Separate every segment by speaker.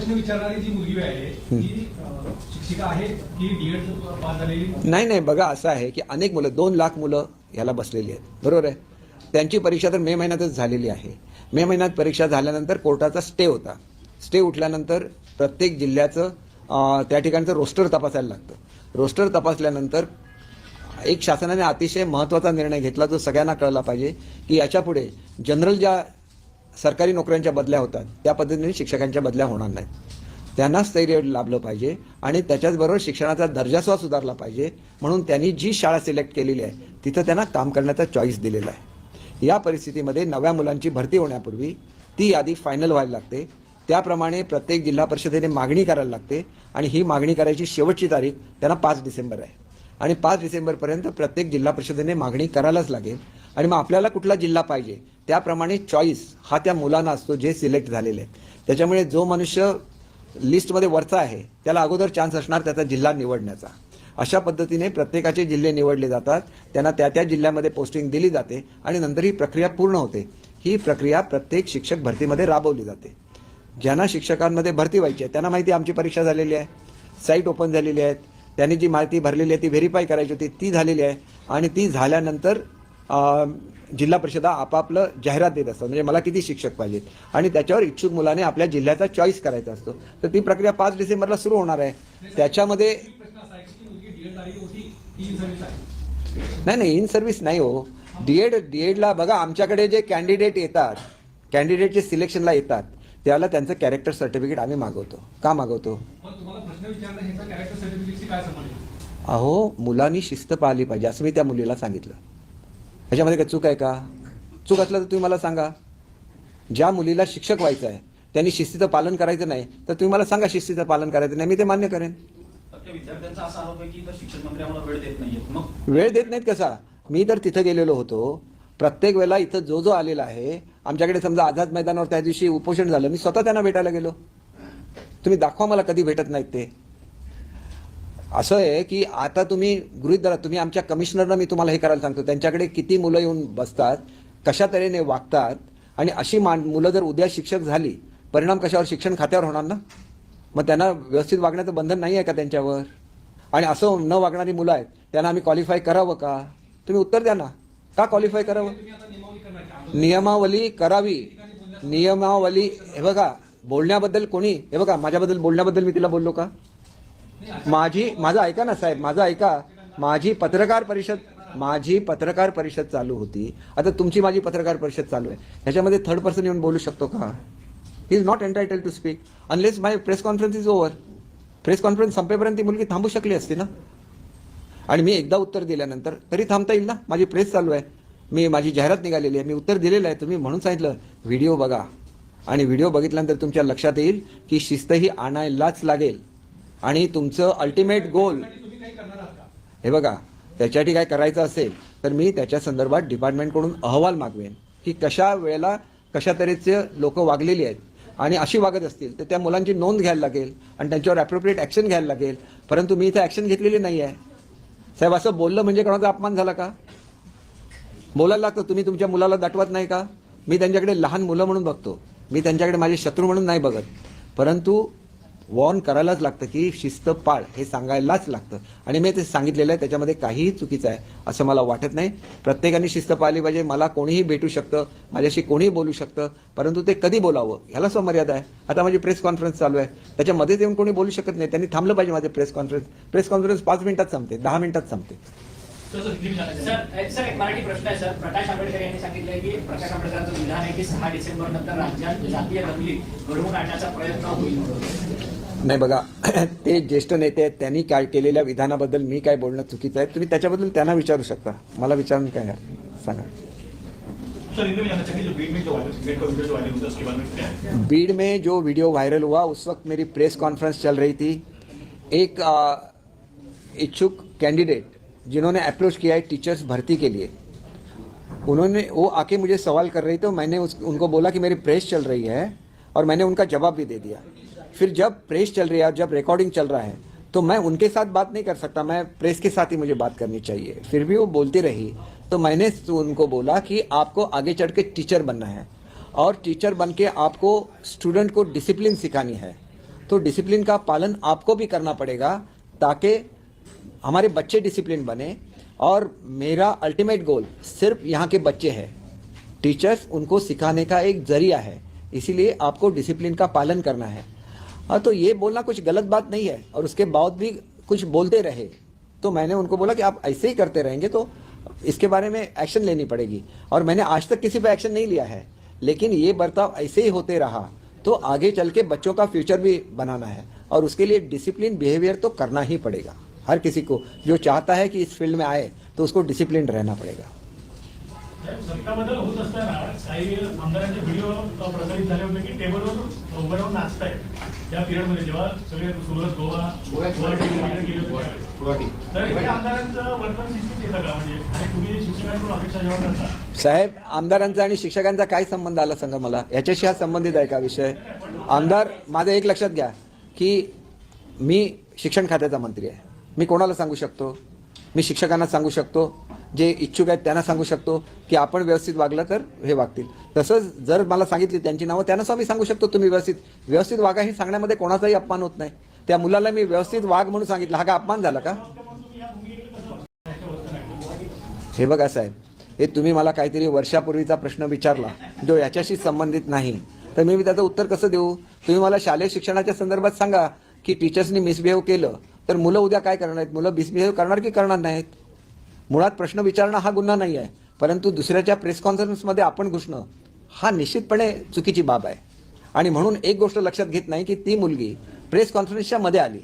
Speaker 1: प्रश्न विचारणारी जी मुलगी आहे ती शिक्षिका आहे की डीएड पास झालेली?
Speaker 2: नाही, बघा असं आहे की अनेक मुलं 2 लाख मुलं ह्याला बसलेली आहेत, बरोबर आहे. त्यांची परीक्षा तर मे महिन्यातच झालेली आहे. मे महिन्यात परीक्षा झाल्यानंतर कोर्टाचा स्टे होता. स्टे उठल्यानंतर प्रत्येक जिल्ह्याचं त्या ठिकाणचं रोस्टर तपासायला लागतं. रोस्टर तपासल्यानंतर एक शासनाने अतिशय महत्त्वाचा निर्णय घेतला जो सगळ्यांना कळला पाहिजे की याच्यापुढे जनरल ज्या सरकारी नोकऱ्यांच्या बदल्या होतात त्या पद्धतीने शिक्षकांच्या बदल्या होणार नाहीत. त्यांना स्थैर्य लाभलं पाहिजे आणि त्याच्याचबरोबर शिक्षणाचा दर्जासुद्धा सुधारला पाहिजे. म्हणून त्यांनी जी शाळा सिलेक्ट केलेली आहे तिथं त्यांना काम करण्याचा चॉईस दिलेला आहे. या परिस्थितीमध्ये नव्या मुलांची भरती होण्यापूर्वी ती यादी फायनल व्हायला लागते. त्याप्रमाणे प्रत्येक जिल्हा परिषदेने मागणी करायला लागते आणि ही मागणी करायची शेवटची तारीख त्यांना 5 डिसेंबर आहे आणि 5 डिसेंबरपर्यंत प्रत्येक जिल्हा परिषदेने मागणी करायलाच लागेल. आणि मग आपल्याला कुठला जिल्हा पाहिजे त्याप्रमाणे चॉईस हा त्या मुलांना असतो जे सिलेक्ट झालेले आहेत. त्याच्यामुळे जो मनुष्य लिस्टमध्ये वरचा आहे त्याला अगोदर चान्स असणार त्याचा जिल्हा निवडण्याचा. अशा पद्धतीने प्रत्येकाचे जिल्हे निवडले जातात, त्यांना त्या त्या जिल्ह्यामध्ये पोस्टिंग दिली जाते आणि नंतर ही प्रक्रिया पूर्ण होते. ही प्रक्रिया प्रत्येक शिक्षक भरतीमध्ये राबवली जाते. ज्यांना शिक्षकांमध्ये भरती व्हायची आहे त्यांना माहिती आमची परीक्षा झालेली आहे, साईट ओपन झालेली आहेत, त्यांनी जी माहिती भरलेली आहे ती व्हेरीफाय करायची होती ती झालेली आहे आणि ती झाल्यानंतर जिल्हा परिषदा आपापलं जाहिरात देत असतात म्हणजे मला किती शिक्षक पाहिजेत आणि त्याच्यावर इच्छुक मुलाने आपल्या जिल्ह्याचा चॉईस करायचा असतो. तर ती प्रक्रिया 5 डिसेंबरला सुरू होणार आहे. त्याच्यामध्ये नाही इन सर्व्हिस नाही हो. डीएडला बघा आमच्याकडे जे कॅन्डिडेट येतात, कॅन्डिडेट जे सिलेक्शनला येतात त्याला त्यांचं कॅरेक्टर सर्टिफिकेट आम्ही मागवतो. का मागवतो? अहो मुलांनी शिस्त पाळली पाहिजे असं मी त्या मुलीला सांगितलं. ह्याच्यामध्ये काय चूक आहे का? चूक असलं तर तुम्ही मला सांगा. ज्या मुलीला शिक्षक व्हायचं आहे त्यांनी शिस्तीचं पालन करायचं नाही तर तुम्ही मला सांगा शिस्तीचं पालन करायचं नाही, मी ते मान्य करेन.
Speaker 3: विद्यार्थ्यांचा असा आरोप आहे की शिक्षण मंत्री आम्हाला वेळ देत नाहीये. मग
Speaker 2: वेळ देत नाहीत कसा? मी तर तिथं गेलेलो होतो. प्रत्येक वेळेला इथं जो आलेला आहे आमच्याकडे समजा आझाद मैदानावर त्या दिवशी उपोषण झालं मी स्वतः त्यांना भेटायला गेलो. तुम्ही दाखवा मला कधी भेटत नाहीत ते. असं आहे की आता तुम्ही गृहीत धरा तुम्ही आमच्या कमिशनरनं मी तुम्हाला हे करायला सांगतो त्यांच्याकडे किती मुलं येऊन बसतात, कशा तऱ्हेने वागतात आणि अशी मुलं जर उद्या शिक्षक झाली परिणाम कशावर? शिक्षण खात्यावर होणार ना. मग त्यांना व्यवस्थित वागण्याचं बंधन नाही आहे का त्यांच्यावर? आणि असं न वागणारी मुलं आहेत त्यांना आम्ही क्वालिफाय करावं का? तुम्ही उत्तर द्या ना. का क्वालिफाय करावं? नियमावली करावी. नियमावली हे बघा बोलण्याबद्दल कोणी हे बघा माझ्याबद्दल बोलण्याबद्दल मी तिला बोललो का? माझं ऐका ना साहेब, माझं ऐका. माझी पत्रकार परिषद चालू होती. आता तुमची माझी पत्रकार परिषद चालू आहे. ह्याच्यामध्ये थर्ड पर्सन येऊन बोलू शकतो का? He is not entitled to speak unless my press conference is over. Press conference संपेपर्यंत ती मुलगी थांबू शकली असती ना. आणि मी एकदा उत्तर दिल्यानंतर तरी थांबता येईल ना. माझी प्रेस चालू आहे, माझी जाहिरात निघालेली आहे, मी उत्तर दिलेलं आहे. तुम्ही म्हणून सांगितलं व्हिडिओ बघा आणि व्हिडिओ बघितल्यानंतर तुमच्या लक्षात येईल की शिस्त ही आणायलाच लागेल आणि तुमचं अल्टिमेट गोल हे बघा त्याच्यासाठी काय करायचं असेल तर मी त्याच्या संदर्भात डिपार्टमेंटकडून अहवाल मागवेन की कशा वेळेला कशा तऱ्हेचे लोक वागलेली आहेत आणि अशी वागत असतील तर त्या मुलांची नोंद घ्यायला लागेल आणि त्यांच्यावर ॲप्रोप्रिएट ॲक्शन घ्यायला लागेल. परंतु मी इथं ॲक्शन घेतलेली नाही आहे. साहेब असं बोललं म्हणजे कोणाचा अपमान झाला का? बोलायला लागतं. तुम्ही तुमच्या मुलाला दाटवत नाही का? मी त्यांच्याकडे लहान मुलं म्हणून बघतो, मी त्यांच्याकडे माझे शत्रू म्हणून नाही बघत. परंतु वॉर्न करायलाच लागतं की शिस्त पाळ हे सांगायलाच लागतं आणि मी ते सांगितलेलं आहे. त्याच्यामध्ये काहीही चुकीचं आहे असं मला वाटत नाही. प्रत्येकाने शिस्त पाळली पाहिजे. मला कोणीही भेटू शकतं, माझ्याशी कोणीही बोलू शकतं, परंतु ते कधी बोलावं ह्याला स्वमर्यादा आहे. आता माझी प्रेस कॉन्फरन्स चालू आहे त्याच्यामध्ये येऊन कोणी बोलू शकत नाही. त्यांनी थांबलं पाहिजे. माझे प्रेस कॉन्फरन्स 5 मिनिटात संपते, 10 मिनिटात संपते.
Speaker 4: सर एक मराठी प्रश्न आहे सर. प्रकाश आंबेडकर यांनी सांगितलंय की प्रकाश आंबेडकरांचं विधान आहे की 6 डिसेंबर नंतर राज्यात जातीय दंगली घडवून आणण्याचा प्रयत्न होईल.
Speaker 2: नाही बघा ते ज्येष्ठ नेते आहेत त्यांनी काय केलेल्या विधानाबद्दल मी काय बोलणं चुकीचं आहे. तुम्ही त्याच्याबद्दल त्यांना विचारू शकता, मला विचारून काय सांगा. बीड में जो वीडियो वायरल हुआ उस वक्त मेरी प्रेस कॉन्फ्रेंस चल रही थी. एक इच्छुक कैंडिडेट जिन्होंने अप्रोच किया है टीचर्स भर्ती के लिए, वो आके मुझे सवाल कर रही, तो मैंने उनको बोला कि मेरी प्रेस चल रही है और मैंने उनका जवाब भी दे दिया. फिर जब प्रेस चल रही है और जब रिकॉर्डिंग चल रहा है तो मैं उनके साथ बात नहीं कर सकता, मैं प्रेस के साथ ही मुझे बात करनी चाहिए. फिर भी वो बोलती रही तो मैंने उनको बोला कि आपको आगे चढ़ के टीचर बनना है और टीचर बन के आपको स्टूडेंट को डिसिप्लिन सिखानी है तो डिसिप्लिन का पालन आपको भी करना पड़ेगा ताकि हमारे बच्चे डिसिप्लिन बने। और मेरा अल्टीमेट गोल सिर्फ यहाँ के बच्चे हैं, टीचर्स उनको सिखाने का एक जरिया है, इसीलिए आपको डिसिप्लिन का पालन करना है। हाँ, तो ये बोलना कुछ गलत बात नहीं है, और उसके बाद भी कुछ बोलते रहे तो मैंने उनको बोला कि आप ऐसे ही करते रहेंगे तो इसके बारे में एक्शन लेनी पड़ेगी। और मैंने आज तक किसी पर एक्शन नहीं लिया है, लेकिन ये बर्ताव ऐसे ही होते रहा तो आगे चल के बच्चों का फ्यूचर भी बनाना है, और उसके लिए डिसिप्लिन बिहेवियर तो करना ही पड़ेगा। हर किसी को जो चाहता है कि इस फील्ड में आए तो उसको डिसिप्लिन रहना पड़ेगा।
Speaker 5: सत्ता बदल होत असताना काही आमदारांचे व्हिडिओ प्रसारित झाले होते की टेबलवर उभं राहून नाचताय त्या पिरियडमध्ये, जेव्हा सगळे सुरत गोवा गेले होते, तर हे आमदारांचं वर्तन शिस्तीत येतं का? म्हणजे आणि तुम्ही शिक्षकांकडून अपेक्षा जेव्हा करता,
Speaker 2: साहेब, आमदारांचा आणि शिक्षकांचा काय संबंध आला सांगा मला? याच्याशी हा संबंधित आहे का विषय? आमदार, माझं एक लक्षात घ्या की मी शिक्षण खात्याचा मंत्री आहे, मी कोणाला सांगू शकतो? मी शिक्षकांना सांगू शकतो, जे इच्छुक आहेत त्यांना सांगू शकतो की आपण व्यवस्थित वागलं तर हे वागतील। तसंच जर मला सांगितली त्यांची नावं, त्यांना सुद्धा मी सांगू शकतो तुम्ही व्यवस्थित वागा, हे सांगण्यामध्ये कोणाचाही अपमान होत नाही। त्या मुलाला मी व्यवस्थित वाग म्हणून सांगितलं, हा का अपमान झाला का? हे बघा साहेब, हे तुम्ही मला काहीतरी वर्षापूर्वीचा प्रश्न विचारला जो याच्याशी संबंधित नाही, तर मी त्याचं उत्तर कसं देऊ? तुम्ही मला शालेय शिक्षणाच्या संदर्भात सांगा की टीचर्सनी मिसबिहेव केलं तर मुलं उद्या काय करणार आहेत? मुलं मिसबिहेव करणार की करणार नाहीत? मुळात प्रश्न विचारणं हा गुन्हा नाही आहे, परंतु दुसऱ्याच्या प्रेस कॉन्फरन्समध्ये आपण घुसणं हा निश्चितपणे चुकीची बाब आहे। आणि म्हणून एक गोष्ट लक्षात घेत नाही की ती मुलगी प्रेस कॉन्फरन्सच्या मध्ये आली,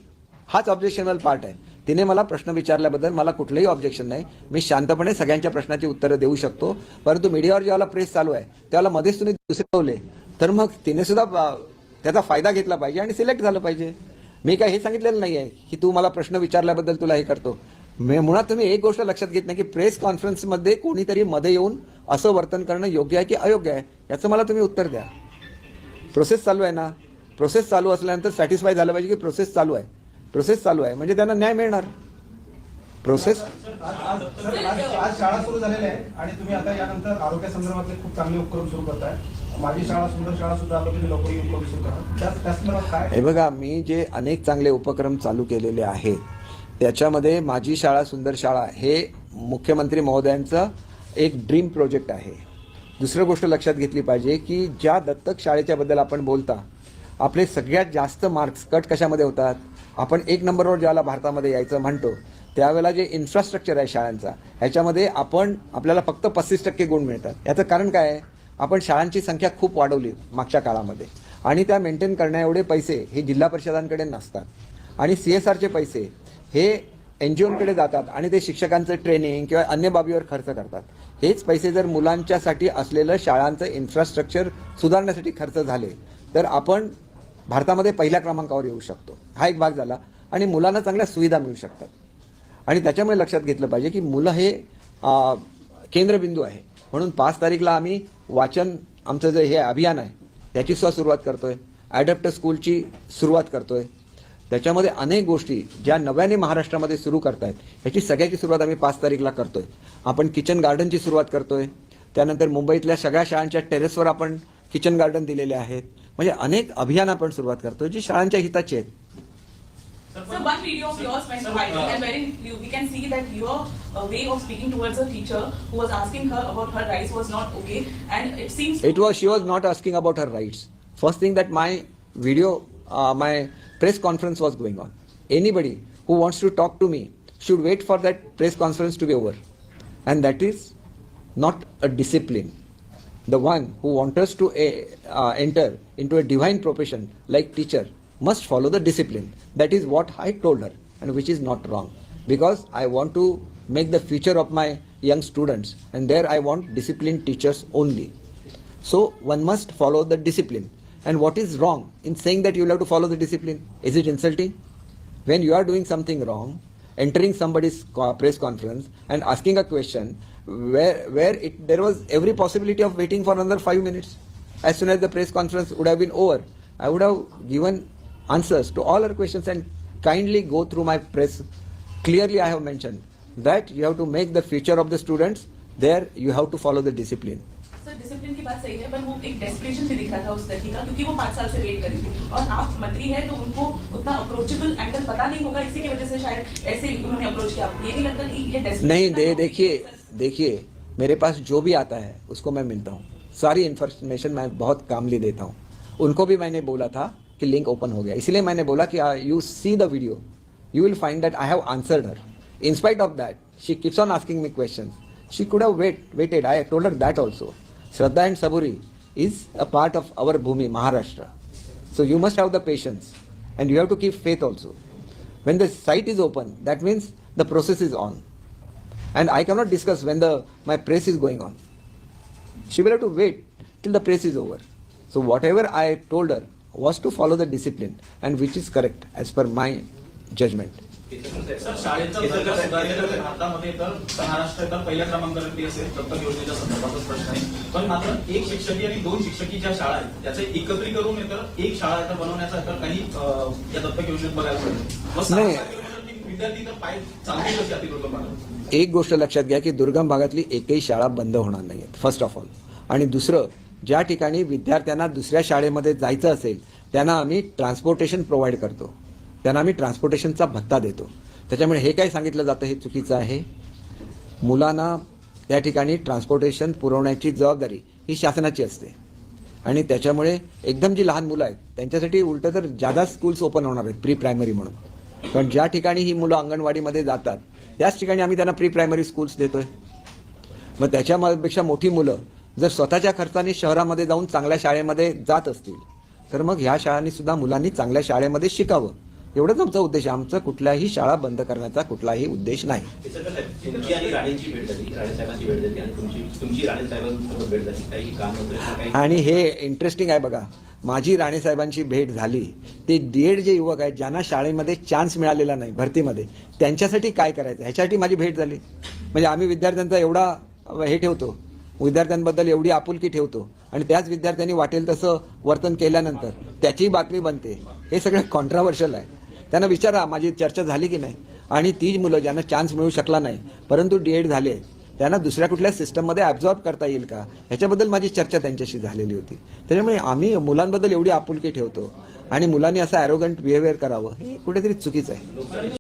Speaker 2: हाच ऑब्जेक्शनल पार्ट आहे। तिने मला प्रश्न विचारल्याबद्दल मला कुठलंही ऑब्जेक्शन नाही, मी शांतपणे सगळ्यांच्या प्रश्नाची उत्तरं देऊ शकतो। परंतु मीडियावर जेव्हा प्रेस चालू आहे त्याला मध्येच तुम्ही दुसरे ठेवले तर मग तिने सुद्धा त्याचा फायदा घेतला पाहिजे आणि सिलेक्ट झालं पाहिजे। मी काय हे सांगितलेलं नाही आहे की तू मला प्रश्न विचारल्याबद्दल तुला हे करतो। मुळात तुम्ही एक गोष्ट लक्षात घेत नाही की प्रेस कॉन्फरन्समध्ये कोणीतरी मध्ये येऊन असं वर्तन करणं योग्य आहे की अयोग्य आहे, याचं मला तुम्ही उत्तर द्या। प्रोसेस चालू आहे ना, प्रोसेस चालू असल्यानंतर सॅटिस्फाय झालं पाहिजे की प्रोसेस चालू आहे म्हणजे त्यांना न्याय मिळणार। प्रोसेस
Speaker 1: आज शाळा सुरू झालेल्या आहे आणि तुम्ही आता यानंतर आरोग्यासंदर्भातले खूप चांगले उपक्रम सुरू करताय। माझी शाळा सुंदर शाळा सुद्धा आलो तुम्ही लवकर उपक्रम सुरू करा, त्या संदर्भात काय?
Speaker 2: हे बघा, मी जे अनेक चांगले उपक्रम चालू केलेले आहेत त्याच्यामध्ये माझी शाळा सुंदर शाळा हे मुख्यमंत्री महोदयांचं एक ड्रीम प्रोजेक्ट आहे। दुसरी गोष्ट लक्षात घेतली पाहिजे की ज्या दत्तक शाळेच्या बद्दल आपण बोलता, आपले सगळ्यात जास्त मार्क्स कट कशामध्ये होतात? आपण 1 नंबरवर ज्याला भारतामध्ये यायचं म्हणतो त्यावेळेला जे इन्फ्रास्ट्रक्चर आहे शाळांचा, ह्याच्यामध्ये आपल्याला फक्त 35% गुण मिळतात। याचं कारण काय आहे? आपण शाळांची संख्या खूप वाढवली मागच्या काळामध्ये, आणि त्या मेंटेन करण्याएवढे पैसे हे जिल्हा परिषदांकडे नसतात, आणि CSRचे पैसे हे NGOंकडे जातात आणि ते शिक्षकांचं ट्रेनिंग किंवा अन्य बाबीवर खर्च करतात। हेच पैसे जर मुलांच्यासाठी असलेलं शाळांचं इन्फ्रास्ट्रक्चर सुधारण्यासाठी खर्च झाले तर आपण भारतामध्ये पहिल्या क्रमांकावर येऊ शकतो। हा एक भाग झाला, आणि मुलांना चांगल्या सुविधा मिळू शकतात। आणि त्याच्यामुळे लक्षात घेतलं पाहिजे की मुलं हे केंद्रबिंदू आहे। म्हणून 5 तारीखला आम्ही वाचन, आमचं जे हे अभियान आहे त्याची सुद्धा सुरुवात करतोय, ॲडॅप्ट स्कूलची सुरुवात करतोय। त्याच्यामध्ये अनेक गोष्टी ज्या नव्याने महाराष्ट्रामध्ये सुरू करतायत ह्याची सगळ्याची सुरुवात आम्ही 5 तारीखला करतोय। आपण किचन गार्डनची सुरुवात करतोय, त्यानंतर मुंबईतल्या सगळ्या शाळांच्या टेरेसवर आपण किचन गार्डन दिलेले आहेत। म्हणजे अनेक अभियान आपण सुरुवात करतोय जी शाळांच्या हिताची आहेत।
Speaker 6: So one video of yours went viral, and wherein we can see that your way of speaking towards a teacher who was asking her about her rights was not okay, and it seems
Speaker 2: She was not asking about her rights. First thing that my video, my press conference was going on. Anybody who wants to talk to me should wait for that press conference to be over, and that is not a discipline. The one who wants us to enter into a divine profession like teacher must follow the discipline. That is what I told her, and which is not wrong, because I want to make the future of my young students, and there I want disciplined teachers only. So one must follow the discipline. And what is wrong in saying that you will have to follow the discipline? Is it insulting? When you are doing something wrong, entering somebody's press conference and asking a question where there was every possibility of waiting for another 5 minutes. As soon as the press conference would have been over, I would have given answers to all her questions, and kindly go through my press. Clearly I have mentioned that you have to make the future of the students, there you have to follow the discipline.
Speaker 6: so discipline की बात सही है, पर वो एक desperation भी दिख रहा था उस लड़की का, क्योंकि वो 5 साल से वेट करी थी और आप मंत्री है तो उनको उतना अप्रोचेबल एंगल पता नहीं होगा, इसी की वजह से शायद ऐसे उन्होंने अप्रोच किया। ये नहीं लगता कि ये
Speaker 2: नहीं देखिए मेरे पास जो भी आता है उसको मैं मिलता हूँ, सारी इन्फॉर्मेशन मैं बहुत कामली देता हूँ। उनको भी मैंने बोला था कि लिंक ओपन हो गया, इसलिए मैंने बोला कि you see the video, you will find that I have answered her. In spite of that, she keeps on asking me questions. She could have waited. I told her that also. Shraddha and Saburi is a part of our Bhumi, Maharashtra. So you must have the patience and you have to keep faith also. When the site is open, that means the process is on. And I cannot discuss when my press is going on. She will have to wait till the press is over. So whatever I told her was to follow the discipline and which is correct as per my judgment.
Speaker 3: Sir, शाळेचा दर्जा सुधारलेला तर भारतामध्ये तर महाराष्ट्र तर पहिल्या क्रमांकावरती असेल दत्तक योजनेच्या संदर्भातच प्रश्न आहे. पण मात्र एक शिक्षकी आणि 2 शिक्षकी ज्या शाळा आहेत त्याचे एकत्रीकरण तर एक शाळा आता बनवण्याचा तर काही या दत्तक योजनेत बघायला मिळतं.
Speaker 2: नाही.
Speaker 3: विद्यार्थी तर पाय चालतील कशी अतिदुर्गम भागात?
Speaker 2: एक गोष्ट लक्षात घ्या की दुर्गम भागातली एकही शाळा बंद होणार नाही आहेत, फर्स्ट ऑफ ऑल. आणि दुसरं, ज्या ठिकाणी विद्यार्थ्यांना दुसऱ्या शाळेमध्ये जायचं असेल त्यांना आम्ही ट्रान्सपोर्टेशन प्रोव्हाइड करतो, त्यांना आम्ही ट्रान्सपोर्टेशनचा भत्ता देतो. त्याच्यामुळे हे काय सांगितलं जातं हे चुकीचं आहे. मुलांना त्या ठिकाणी ट्रान्सपोर्टेशन पुरवण्याची जबाबदारी ही शासनाची असते आणि त्याच्यामुळे एकदम जी लहान मुलं आहेत त्यांच्यासाठी उलटं तर जादा स्कूल्स ओपन होणार आहेत प्री प्रायमरी म्हणून. कारण ज्या ठिकाणी ही मुलं अंगणवाडीमध्ये जातात त्याच ठिकाणी आम्ही त्यांना प्री प्रायमरी स्कूल्स देतोय. मग त्याच्यापेक्षा मोठी मुलं जर स्वतःच्या खर्चाने शहरामध्ये जाऊन चांगल्या शाळेमध्ये जात असतील तर मग ह्या शाळांनी सुद्धा मुलांनी चांगल्या शाळेमध्ये शिकावं, एवढंच आमचा उद्देश आहे. आमचा कुठल्याही शाळा बंद करण्याचा कुठलाही उद्देश नाही.
Speaker 7: तुमची आणि राणेंची भेट झाली, राणे साहेबांची भेट झाली आणि तुमची राणे साहेबांसोबत भेट झाली, काही काम वगैरे काही?
Speaker 2: आणि हे इंटरेस्टिंग आहे बघा, माझी राणे साहेबांची भेट झाली ते डीएड जे युवक आहेत ज्यांना शाळेमध्ये चान्स मिळालेला नाही भरतीमध्ये त्यांच्यासाठी काय करायचं ह्याच्यासाठी माझी भेट झाली. म्हणजे आम्ही विद्यार्थ्यांचा एवढा हे ठेवतो, विद्यार्थ्यांबद्दल एवढी आपुलकी ठेवतो आणि त्याच विद्यार्थ्यांनी वाटेल तसं वर्तन केल्यानंतर त्याची बातमी बनते, हे सगळं कॉन्ट्राव्हर्शियल आहे. त्यांना विचारा माझी चर्चा झाली की नाही. आणि ती मुलं ज्यांना चान्स मिळू शकला नाही परंतु डीएड झाले त्यांना दुसऱ्या कुठल्या सिस्टममध्ये ॲब्झॉर्ब करता येईल का ह्याच्याबद्दल माझी चर्चा त्यांच्याशी झालेली होती. त्याच्यामुळे आम्ही मुलांबद्दल एवढी आपुलकी ठेवतो आणि मुलांनी असं ॲरोगंट बिहेवियर करावं हे कुठेतरी चुकीचं आहे.